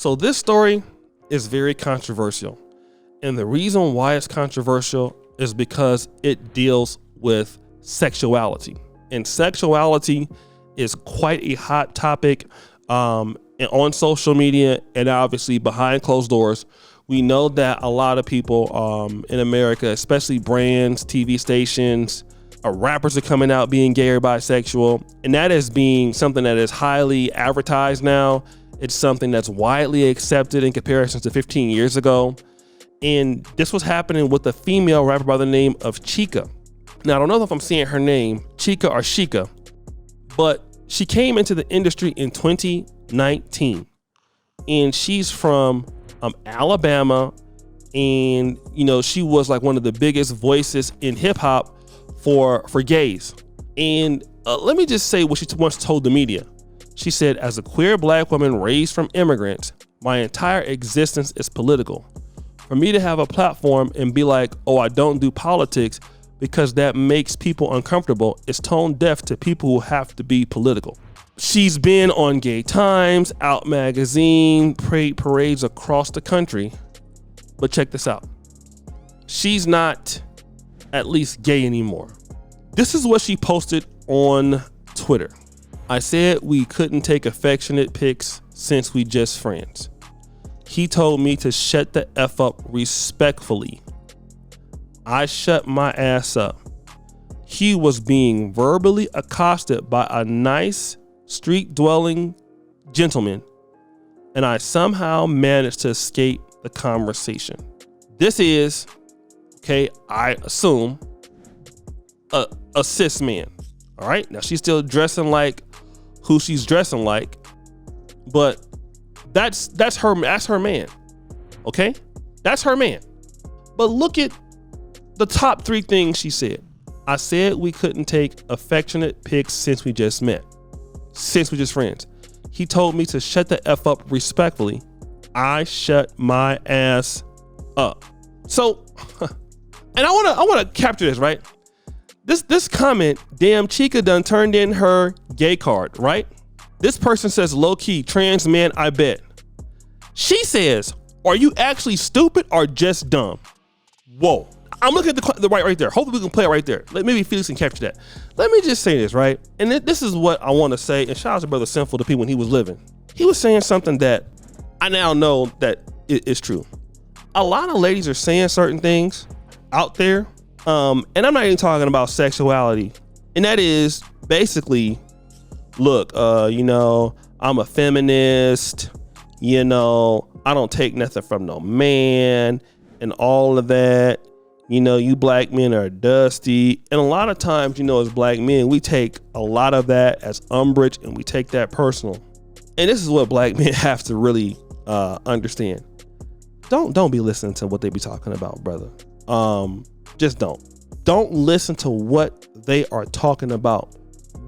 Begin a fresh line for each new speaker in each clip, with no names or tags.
So this story is very controversial. And the reason why it's controversial is because it deals with sexuality. And sexuality is quite a hot topic on social media and obviously behind closed doors. We know that a lot of people in America, especially brands, TV stations, rappers are coming out being gay or bisexual. And that is being something that is highly advertised now. It's something that's widely accepted in comparison to 15 years ago. And this was happening with a female rapper by the name of Chica. Now, I don't know if I'm saying her name, Chica or Shika, but she came into the industry in 2019. And she's from Alabama. And, you know, she was like one of the biggest voices in hip hop for gays. And let me just say what she once told the media. She said, as a queer black woman raised from immigrants, my entire existence is political. For me to have a platform and be like, oh, I don't do politics because that makes people uncomfortable, is tone deaf to people who have to be political. She's been on Gay Times, Out Magazine, parades across the country. But check this out. She's not at least gay anymore. This is what she posted on Twitter. I said we couldn't take affectionate pics since we just friends. He told me to shut the F up respectfully. I shut my ass up. He was being verbally accosted by a nice street-dwelling gentleman, and I somehow managed to escape the conversation. This is, okay, I assume, a cis man. All right, now she's still dressing like who she's dressing like, but that's her man. Okay, that's her man. But look at the top 3 things she said. I said we couldn't take affectionate pics since we just met, since we just friends. He told me to shut the F up respectfully. I shut my ass up. So, and I wanna capture this, right? This comment, damn, Chica done turned in her gay card, right? This person says, low key, trans man, I bet. She says, are you actually stupid or just dumb? Whoa. I'm looking at the right there. Hopefully we can play it right there. Maybe Felix can capture that. Let me just say this, right? And this is what I want to say. And shout out to Brother Sinful, the people when he was living. He was saying something that I now know that is true. A lot of ladies are saying certain things out there. And I'm not even talking about sexuality. And that is basically, look, you know, I'm a feminist, you know, I don't take nothing from no man and all of that. You know, you black men are dusty. And a lot of times, you know, as black men, we take a lot of that as umbrage and we take that personal. And this is what black men have to really understand. Don't be listening to what they be talking about, brother. Just don't listen to what they are talking about.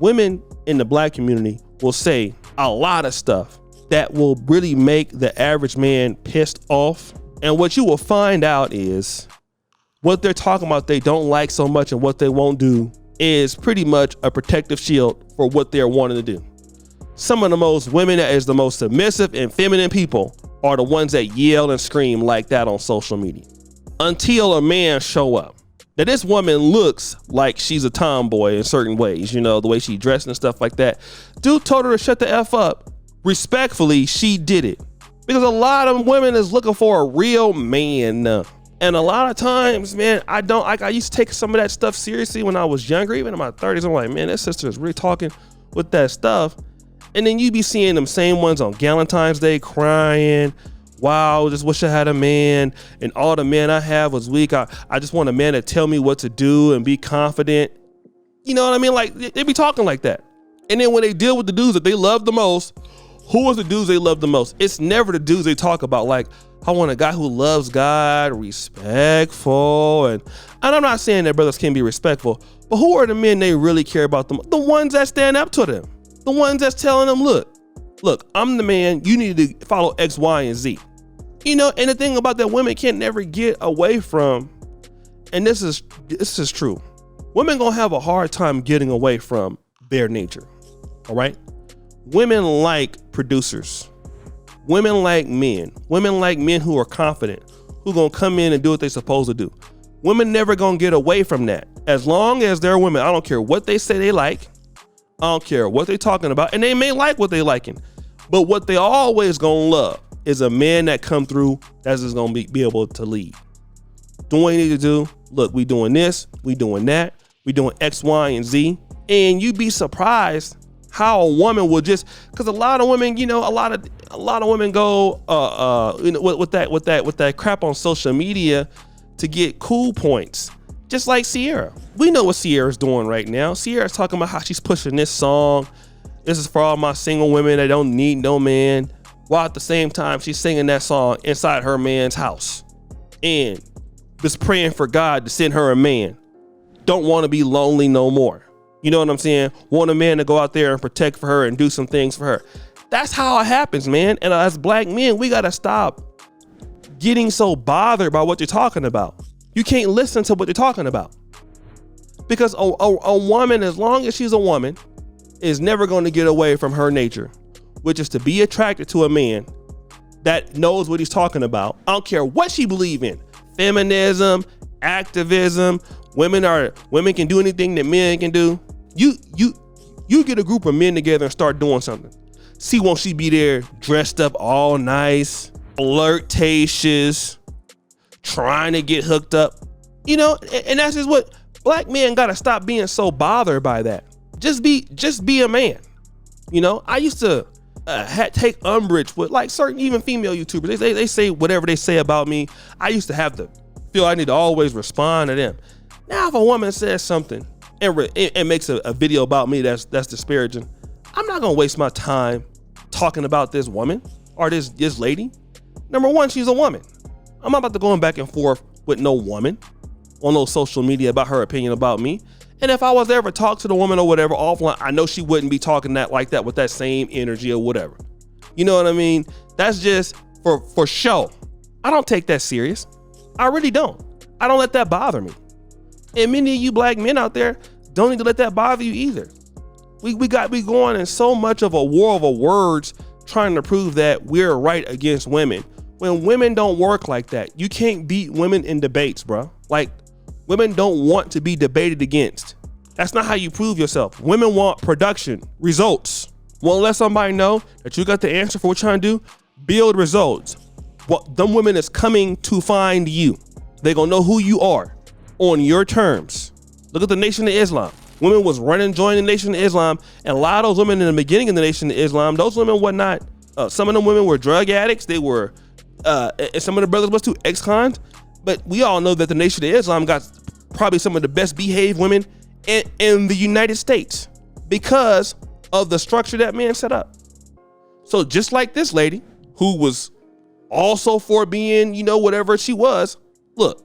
Women in the black community will say a lot of stuff that will really make the average man pissed off. And what you will find out is what they're talking about they don't like so much and what they won't do is pretty much a protective shield for what they're wanting to do. Some of the most women that is the most submissive and feminine people are the ones that yell and scream like that on social media until a man show up. Now this woman looks like she's a tomboy in certain ways, you know, the way she dressed and stuff like that. Dude told her to shut the F up. Respectfully, she did it. Because a lot of women is looking for a real man. And a lot of times, man, I used to take some of that stuff seriously when I was younger, even in my 30s. I'm like, man, this sister is really talking with that stuff. And then you be seeing them same ones on Valentine's Day crying. Wow, just wish I had a man. And all the men I have was weak. I just want a man to tell me what to do and be confident. You know what I mean? Like, they be talking like that. And then when they deal with the dudes that they love the most, who was the dudes they love the most? It's never the dudes they talk about. Like, I want a guy who loves God, respectful. And I'm not saying that brothers can't be respectful, but who are the men they really care about them? The ones that stand up to them. The ones that's telling them, look, I'm the man. You need to follow X, Y, and Z. You know, and the thing about that, women can't never get away from, and this is true. Women gonna have a hard time getting away from their nature. All right. Women like producers. women like men who are confident, who gonna come in and do what they're supposed to do. Women never gonna get away from that. As long as they're women, I don't care what they say they like. I don't care what they're talking about. And they may like what they liking. But what they always gonna love is a man that come through that's just gonna be able to lead. Do what you need to do. Look, we doing this, we doing that, we doing X, Y, and Z. And you'd be surprised how a woman will just, because a lot of women, you know, a lot of women go you know, with that crap on social media to get cool points. Just like Sierra. We know what Sierra's doing right now. Sierra's talking about how she's pushing this song. This is for all my single women that don't need no man. While at the same time, she's singing that song inside her man's house. And just praying for God to send her a man. Don't want to be lonely no more. You know what I'm saying? Want a man to go out there and protect for her and do some things for her. That's how it happens, man. And as black men, we got to stop getting so bothered by what you're talking about. You can't listen to what they're talking about. Because a woman, as long as she's a woman, is never going to get away from her nature, which is to be attracted to a man that knows what he's talking about. I don't care what she believe in. Feminism, activism, women can do anything that men can do. You get a group of men together and start doing something. See, won't she be there dressed up all nice, flirtatious, trying to get hooked up, you know? And that's just what black men gotta stop being so bothered by that. Just be a man. You know, I used to take umbrage with like certain even female YouTubers. They say whatever they say about me. I used to have to feel I need to always respond to them. Now, if a woman says something and makes a video about me that's disparaging, I'm not gonna waste my time talking about this woman or this lady. Number one, she's a woman. I'm not about to go back and forth with no woman on no social media about her opinion about me. And if I was to ever talk to the woman or whatever offline, I know she wouldn't be talking like that with that same energy or whatever. You know what I mean? That's just for show. I don't take that serious. I really don't. I don't let that bother me. And many of you black men out there don't need to let that bother you either. We going in so much of a war of words trying to prove that we're right against women. When women don't work like that, you can't beat women in debates, bro. Like, women don't want to be debated against. That's not how you prove yourself. Women want production, results. Won't let somebody know that you got the answer for what you're trying to do. Build results. What them women is coming to find you. They gonna know who you are on your terms. Look at the Nation of Islam. Women was joining the Nation of Islam, and a lot of those women in the beginning of the Nation of Islam, those women were not. Some of them women were drug addicts. They were. And some of the brothers was too, ex-cons. But we all know that the Nation of Islam got probably some of the best behaved women in the United States because of the structure that man set up. So just like this lady who was also for being, you know, whatever she was, look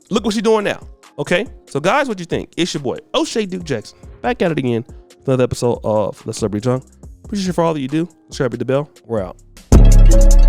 what she's doing now. Okay. So guys, what you think? It's your boy, O'Shea Duke Jackson, back at it again. Another episode of The Celebrity Junk. Appreciate you for all that you do. Subscribe to the bell. We're out.